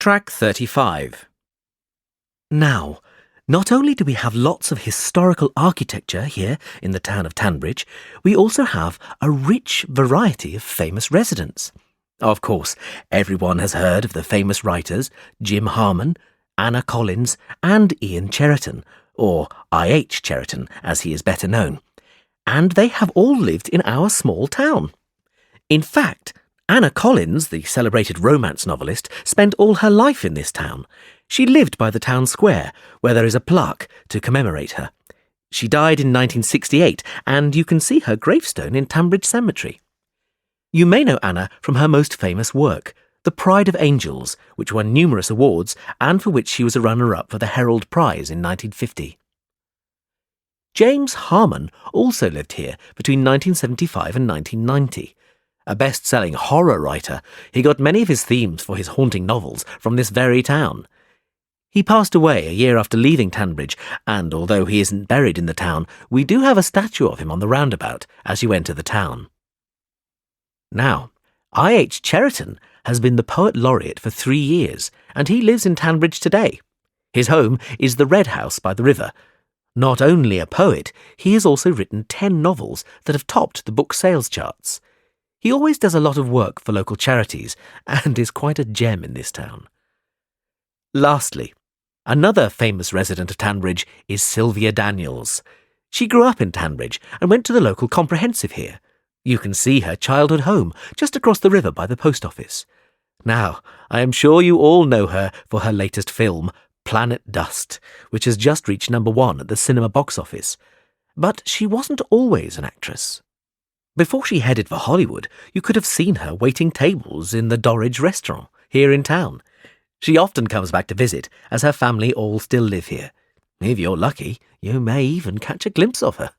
Track 35. Now, not only do we have lots of historical architecture here in the town of Tanbridge, we also have a rich variety of famous residents. Of course, everyone has heard of the famous writers Jim Harman, Anna Collins and Ian Cheriton, or I.H. Cheriton as he is better known, and they have all lived in our small town. In fact, Anna Collins, the celebrated romance novelist, spent all her life in this town. She lived by the town square, where there is a plaque to commemorate her. She died in 1968, and you can see her gravestone in Tanbridge Cemetery. You may know Anna from her most famous work, The Pride of Angels, which won numerous awards and for which she was a runner-up for the Herald Prize in 1950. James Harman also lived here between 1975 and 1990. A best-selling horror writer, he got many of his themes for his haunting novels from this very town. He passed away a year after leaving Tanbridge, and although he isn't buried in the town, we do have a statue of him on the roundabout as you enter the town. Now, I.H. Cheriton has been the Poet Laureate for 3 years, and he lives in Tanbridge today. His home is the Red House by the river. Not only a poet, he has also written 10 novels that have topped the book sales charts. He always does a lot of work for local charities and is quite a gem in this town. Lastly, another famous resident of Tanbridge is Sylvia Daniels. She grew up in Tanbridge and went to the local comprehensive here. You can see her childhood home just across the river by the post office. Now, I am sure you all know her for her latest film, Planet Dust, which has just reached #1 at the cinema box office. But she wasn't always an actress. Before she headed for Hollywood, you could have seen her waiting tables in the Dorridge restaurant here in town. She often comes back to visit, as her family all still live here. If you're lucky, you may even catch a glimpse of her.